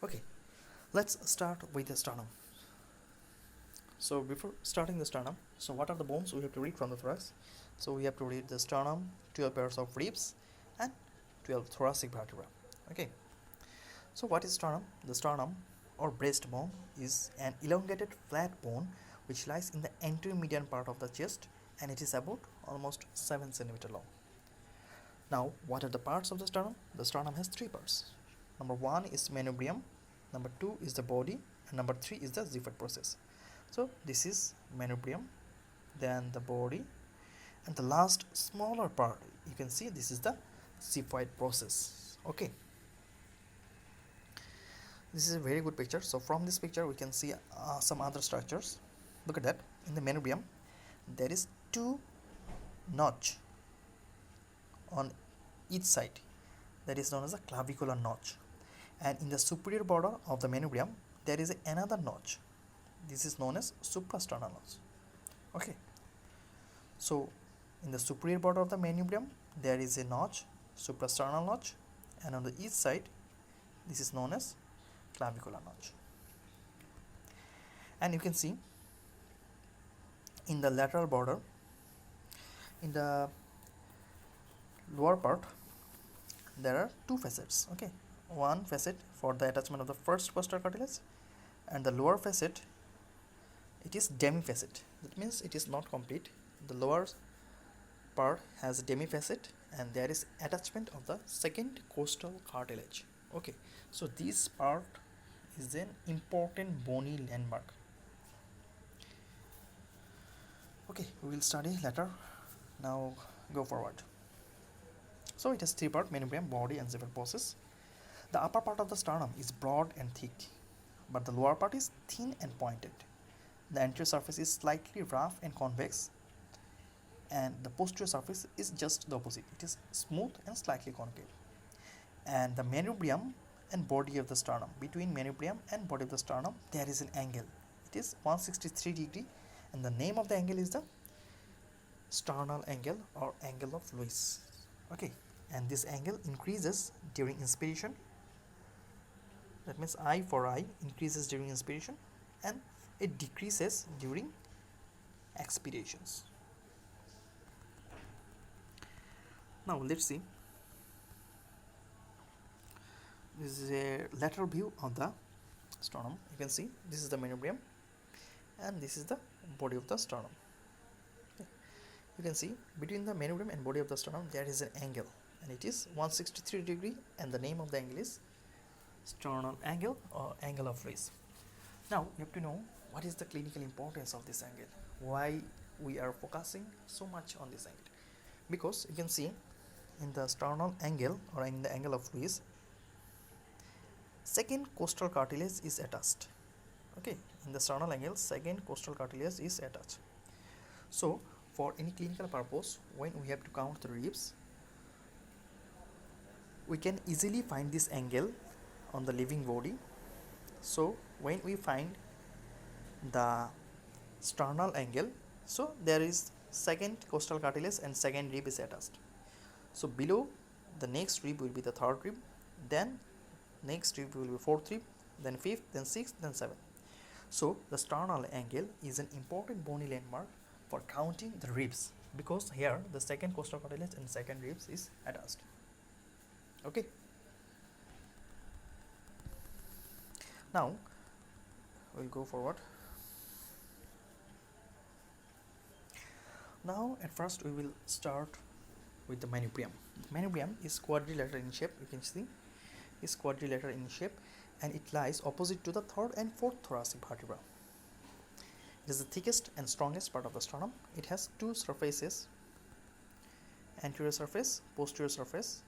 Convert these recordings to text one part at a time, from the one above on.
Okay, let's start with the sternum. So before starting the sternum, so what are the bones we have to read from the thorax? So we have to read the sternum, 12 pairs of ribs and 12 thoracic vertebrae. Okay, so what is sternum? The sternum or breastbone is an elongated flat bone which lies in the anterior median part of the chest, and it is about almost 7 cm long. Now, what are the parts of the sternum? The sternum has 3 parts. Number 1 is manubrium, number 2 is the body, and number 3 is the xiphoid process. So this is manubrium, then the body, and the last smaller part, you can see this is the xiphoid process. Okay, this is a very good picture. So from this picture we can see some other structures. Look at that. In the manubrium there is 2 notch on each side, that is known as a clavicular notch, and in the superior border of the manubrium there is another notch. This is known as suprasternal notch. Okay, so in the superior border of the manubrium there is a notch, suprasternal notch, and on the each side this is known as clavicular notch. And you can see in the lateral border, in the lower part, there are 2 facets. Okay, one facet for the attachment of the first posterior cartilage, and the lower facet, it is demifacet. That means it is not complete. The lower part has a demifacet, and there is attachment of the second costal cartilage. Okay, so this part is an important bony landmark. Okay, we will study later. Now go forward. So it has 3 parts: manubrium, body, and xiphoid process. The upper part of the sternum is broad and thick, but the lower part is thin and pointed. The anterior surface is slightly rough and convex, and the posterior surface is just the opposite. It is smooth and slightly concave. And the manubrium and body of the sternum, between manubrium and body of the sternum there is an angle. It is 163 degree, and the name of the angle is the sternal angle or angle of Lewis. Okay, and this angle increases during inspiration. That means I for I increases during inspiration, and it decreases during expirations. Now let's see. This is a lateral view of the sternum. You can see this is the manubrium and this is the body of the sternum. Okay. You can see between the manubrium and body of the sternum there is an angle, and it is 163 degree, and the name of the angle is sternal angle or angle of Lewis. Now you have to know what is the clinical importance of this angle, why we are focusing so much on this angle. Because you can see in the sternal angle or in the angle of Lewis, second costal cartilage is attached. Okay, in the sternal angle second costal cartilage is attached. So for any clinical purpose, when we have to count the ribs, we can easily find this angle on the living body. So when we find the sternal angle, so there is second costal cartilage and second rib is attached. So below the next rib will be the third rib, then next rib will be fourth rib, then fifth, then sixth, then seventh. So the sternal angle is an important bony landmark for counting the ribs, because here the second costal cartilage and second ribs is attached. Okay. Now we'll go forward. Now at first we will start with the manubrium. The manubrium is quadrilateral in shape. You can see is quadrilateral in shape, and it lies opposite to the third and fourth thoracic vertebra. It is the thickest and strongest part of the sternum. It has 2 surfaces: anterior surface, posterior surface,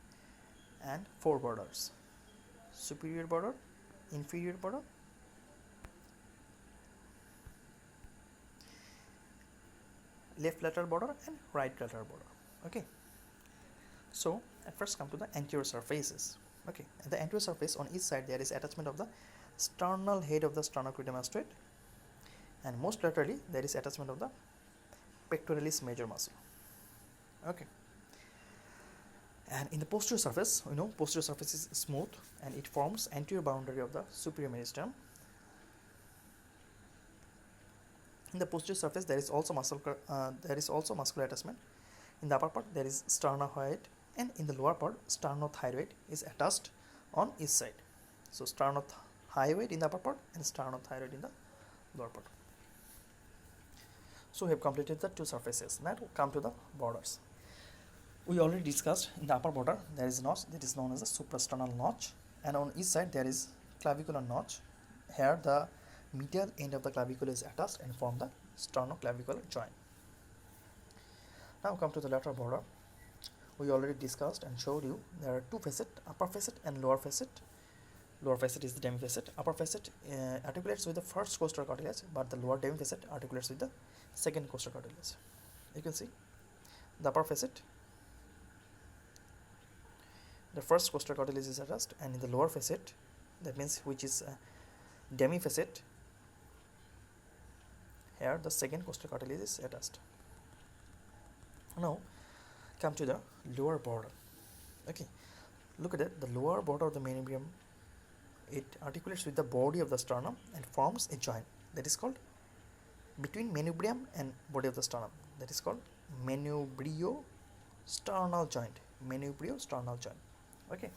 and 4 borders: superior border, inferior border, left lateral border, and right lateral border. Okay, so at first come to the anterior surfaces. Okay, at the anterior surface on each side there is attachment of the sternal head of the sternocleidomastoid, and most laterally there is attachment of the pectoralis major muscle. Okay, And in the posterior surface, posterior surface is smooth and it forms anterior boundary of the superior mediastinum. In the posterior surface, there is also muscular attachment. In the upper part, there is sternohyoid, and in the lower part, sternothyroid is attached on each side. So sternothyroid in the upper part and sternothyroid in the lower part. So we have completed the two surfaces. Now come to the borders. We already discussed in the upper border there is a notch that is known as the suprasternal notch, and on each side there is clavicular notch. Here the medial end of the clavicle is attached and form the sternoclavicular joint. Now come to the lateral border. We already discussed and showed you there are two facets, upper facet and lower facet. Lower facet is the demifacet. Upper facet articulates with the first costal cartilage, but the lower demifacet articulates with the second costal cartilage. You can see the upper facet, the first costal cartilage is attached, and in the lower facet, that means which is demifacet, here the second costal cartilage is attached. Now come to the lower border. Okay, look at it. The lower border of the manubrium, it articulates with the body of the sternum and forms a joint that is called between manubrium and body of the sternum, that is called manubriosternal joint. Manubriosternal joint. Okay,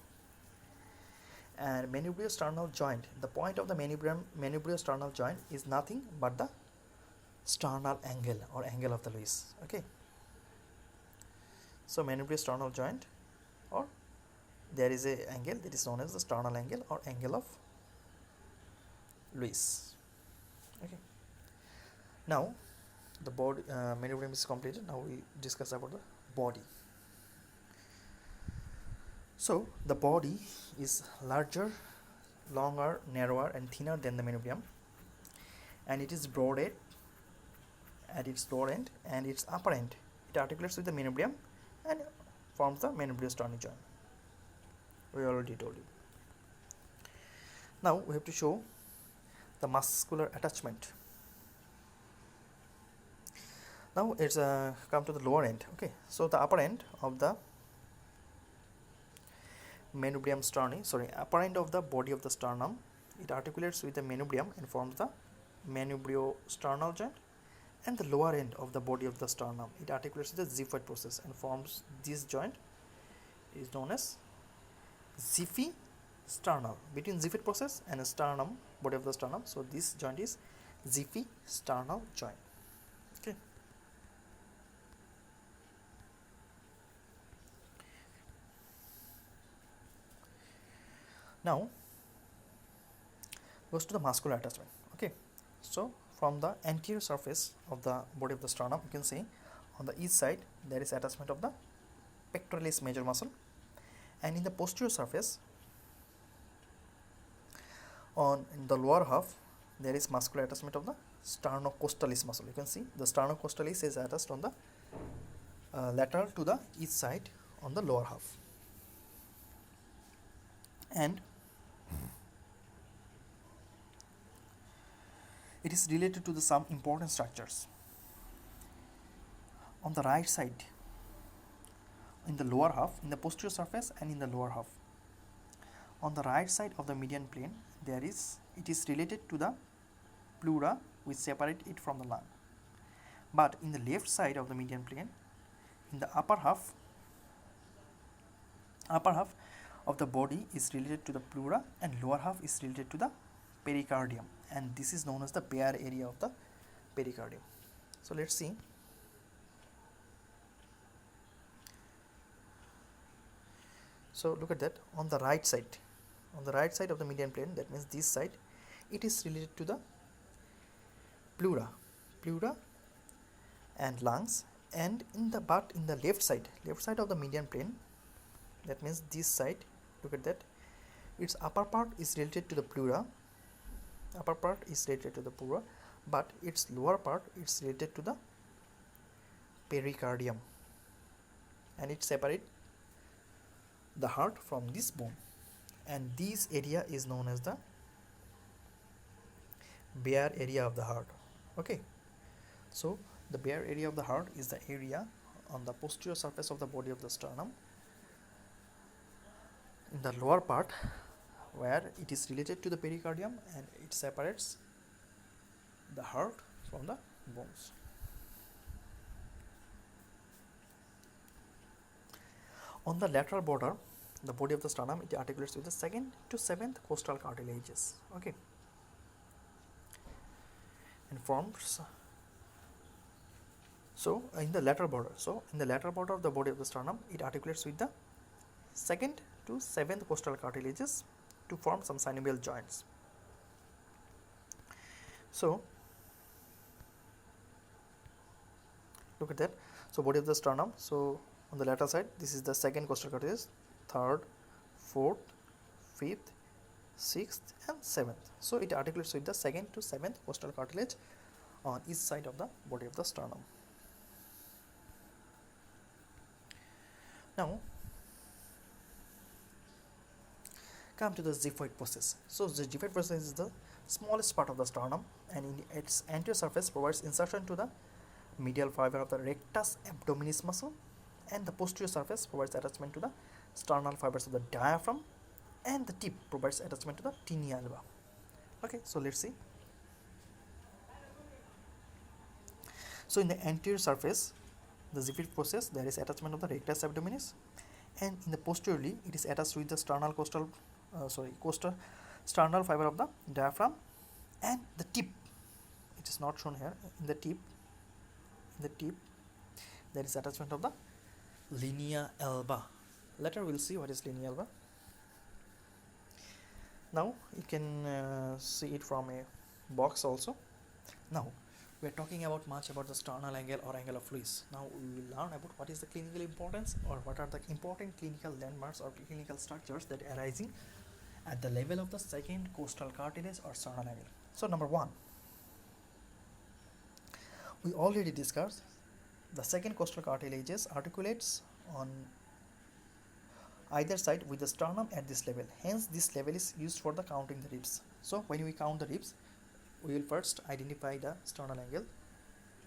and manubriosternal joint, the point of the manubriosternal joint is nothing but the sternal angle or angle of the Lewis. Okay, so manubriosternal joint, or there is a angle that is known as the sternal angle or angle of Lewis. Okay, now the body manubrium is completed. Now we discuss about the body. So the body is larger, longer, narrower and thinner than the manubrium, and it is broaded at its lower end, and its upper end it articulates with the manubrium and forms the manubriosternal joint. We already told you. Now we have to show the muscular attachment. Now it's come to the lower end. Okay, so the upper end of the upper end of the body of the sternum, it articulates with the manubrium and forms the manubriosternal joint, and the lower end of the body of the sternum, it articulates with the xiphoid process and forms this joint, is known as xiphisternal, between xiphoid process and sternum, body of the sternum. So this joint is xiphisternal joint. Okay. Now goes to the muscular attachment. Okay, so from the anterior surface of the body of the sternum, you can see on the east side there is attachment of the pectoralis major muscle, and in the posterior surface in the lower half there is muscular attachment of the sternocostalis muscle. You can see the sternocostalis is attached on the lateral to the east side on the lower half, and it is related to some important structures. On the right side, in the lower half, in the posterior surface and in the lower half, on the right side of the median plane, it is related to the pleura which separate it from the lung. But in the left side of the median plane, in the upper half of the body is related to the pleura, and lower half is related to the pericardium, and this is known as the bare area of the pericardium. So let's see. So look at that. On the right side of the median plane, that means this side, it is related to the pleura and lungs, and in the left side of the median plane, that means this side, look at that, its upper part is related to the pleura, but its lower part is related to the pericardium, and it separates the heart from this bone, and this area is known as the bare area of the heart. Okay, so the bare area of the heart is the area on the posterior surface of the body of the sternum, in the lower part where it is related to the pericardium and it separates the heart from the bones. On the lateral border, the body of the sternum, it articulates with the 2nd to 7th costal cartilages, okay, and forms. So in the lateral border, of the body of the sternum, it articulates with the 2nd to 7th costal cartilages to form some synovial joints. So look at that. So body of the sternum, so on the lateral side, this is the 2nd costal cartilage, 3rd, 4th, 5th, 6th and 7th. So it articulates with the 2nd to 7th costal cartilage on each side of the body of the sternum. Now come to the xiphoid process. So the xiphoid process is the smallest part of the sternum, and in its anterior surface provides insertion to the medial fiber of the rectus abdominis muscle, and the posterior surface provides attachment to the sternal fibers of the diaphragm, and the tip provides attachment to the tinea alba. Okay, so let's see. So in the anterior surface, the xiphoid process, there is attachment of the rectus abdominis, and in the posteriorly it is attached with the sternal sternal fiber of the diaphragm, and the tip, it is not shown here, in the tip there is attachment of the linea alba. Later we will see what is linea alba. Now you can see it from a box also. Now we are talking about much about the sternal angle or angle of Lewis. Now we will learn about what is the clinical importance, or what are the important clinical landmarks or clinical structures that are arising at the level of the 2nd costal cartilage or sternal angle. So number 1, we already discussed the 2nd costal cartilages articulates on either side with the sternum at this level. Hence this level is used for the counting the ribs. So when we count the ribs, we will first identify the sternal angle.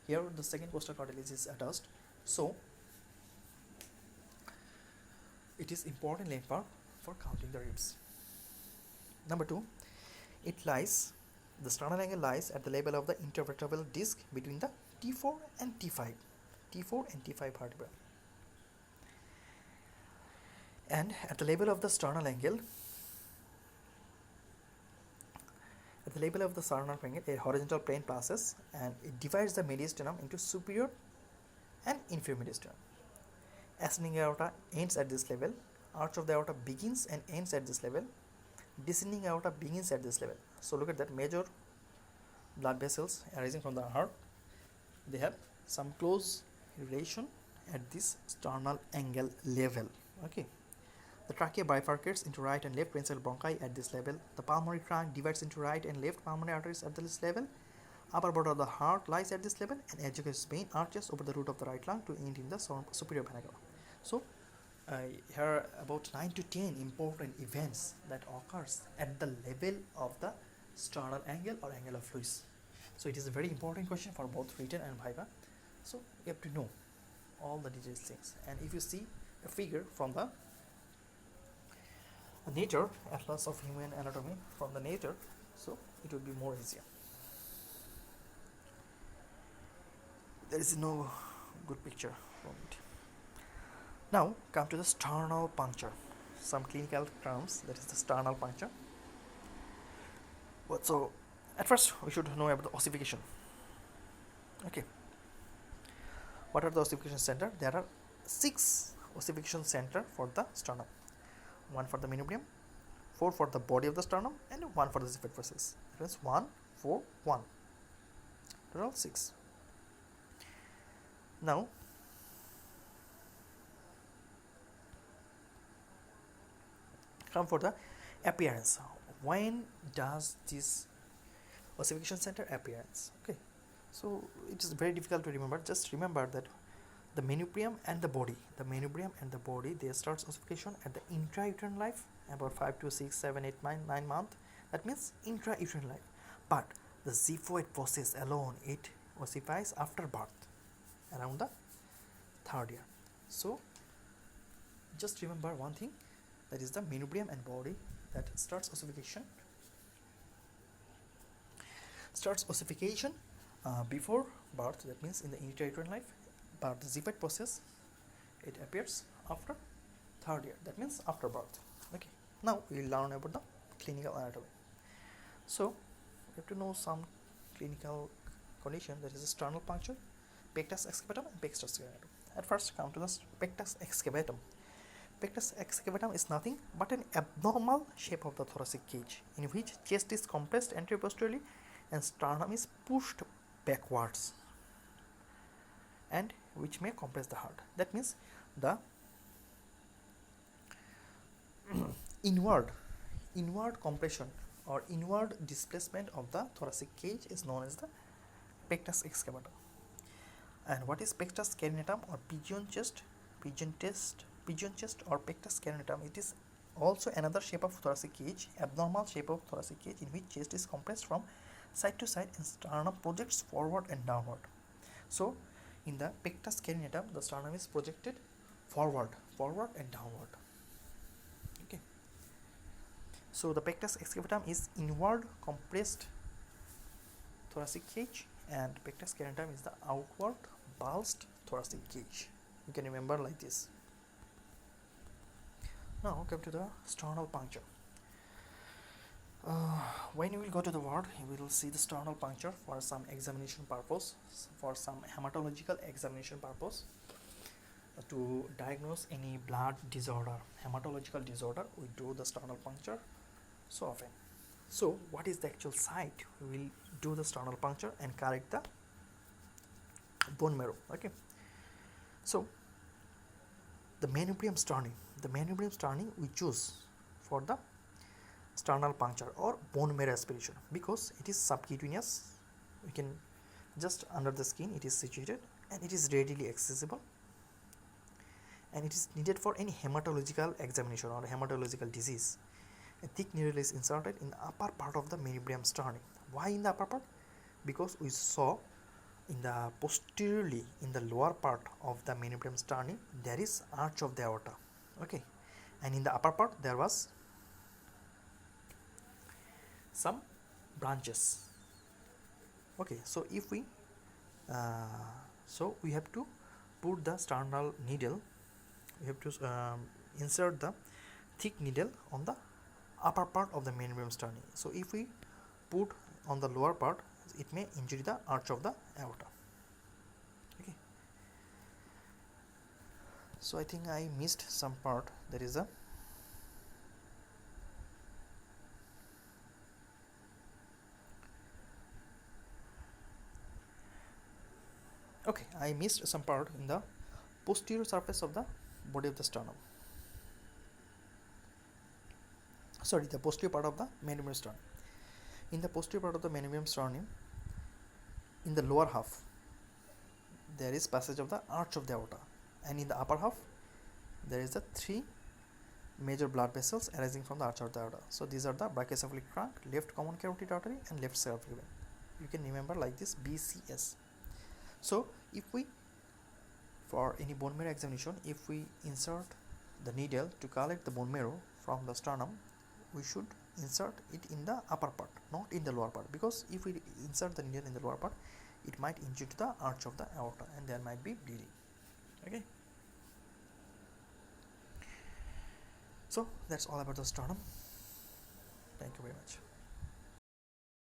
Here the 2nd costal cartilage is attached, so it is important landmark for counting the ribs. Number 2, the sternal angle lies at the level of the intervertebral disc between the T4 and T5 vertebra. And at the level of the sternal angle, a horizontal plane passes and it divides the mediastinum into superior and inferior mediastinum. Ascending aorta ends at this level, arch of the aorta begins and ends at this level, descending aorta begins at this level. So look at that, major blood vessels arising from the heart, they have some close relation at this sternal angle level. Okay. The trachea bifurcates into right and left peninsular bronchi at this level. The pulmonary trunk divides into right and left pulmonary arteries at this level. Upper border of the heart lies at this level, and adjacent vein arches over the root of the right lung to end in the superior vena cava. So here about 9 to 10 important events that occurs at the level of the sternal angle or angle of Lewis. So it is a very important question for both written and viva. So you have to know all the details things. And if you see a figure from the Nature, Atlas of Human Anatomy from the Nature, so it will be more easier. There is no good picture from it. Now come to the sternal puncture. Some clinical terms, that is the sternal puncture. But so at first we should know about the ossification. Okay. What are the ossification center? There are 6 ossification center for the sternum. 1 for the manubrium, 4 for the body of the sternum, and 1 for the xiphoid process. That is 1, 4, 1. Total 6. Now come for the appearance. When does this ossification center appearance? Okay, so it is very difficult to remember. Just remember that the manubrium and the body, they start ossification at the intrauterine life, about 5 to 6, 7, 8, 9 months. That means intrauterine life. But the xiphoid process alone, it ossifies after birth, around the 3rd year. So just remember one thing, that is the manubrium and body that starts ossification before birth, that means in the intrauterine life, but the zipite process, it appears after 3rd year, that means after birth. Okay, now we will learn about the clinical anatomy. So we have to know some clinical condition, that is a sternal puncture, pectus excavatum and pectus excavatum. At first come to the pectus excavatum. Pectus excavatum is nothing but an abnormal shape of the thoracic cage in which chest is compressed anterior-posteriorly and sternum is pushed backwards, and which may compress the heart. That means the inward compression or inward displacement of the thoracic cage is known as the pectus excavatum. And what is pectus carinatum or pigeon chest or pectus carinatum? It is also another shape of thoracic cage, abnormal shape of thoracic cage in which chest is compressed from side to side and sternum projects forward and downward. So in the pectus carinatum, the sternum is projected forward and downward. Okay. So the pectus excavatum is inward compressed thoracic cage, and pectus carinatum is the outward bulged thoracic cage. You can remember like this. Now come to the sternal puncture. When you will go to the ward, you will see the sternal puncture for some examination purpose, for some hematological examination purpose, to diagnose any blood disorder, hematological disorder. We do the sternal puncture so often. So what is the actual site? We will do the sternal puncture and correct the bone marrow. Okay. So the manubrium sterni we choose for the sternal puncture or bone marrow aspiration because it is subcutaneous. We can just under the skin it is situated, and it is readily accessible, and it is needed for any hematological examination or hematological disease. A thick needle is inserted in the upper part of the manubrium sterni. Why in the upper part? Because we saw in the posteriorly, in the lower part of the manubrium sterni, there is arch of the aorta. Okay, and in the upper part there was some branches. Okay, so if we so we have to put the sternal needle, we have to insert the thick needle on the upper part of the manubrium sterni. So if we put on the lower part, it may injure the arch of the aorta. Okay, so I think I missed some part. There is a I missed some part in the posterior surface of the body of the sternum. Sorry, the posterior part of the manubrium sternum. In the posterior part of the manubrium sternum, in the lower half, there is passage of the arch of the aorta, and in the upper half, there is the 3 major blood vessels arising from the arch of the aorta. So these are the brachiocephalic trunk, left common carotid artery, and left cerebral vein. You can remember like this, BCS. So if we, for any bone marrow examination, if we insert the needle to collect the bone marrow from the sternum, we should insert it in the upper part, not in the lower part, because if we insert the needle in the lower part, it might injure the arch of the aorta and there might be bleeding. Okay, so that's all about the sternum. Thank you very much.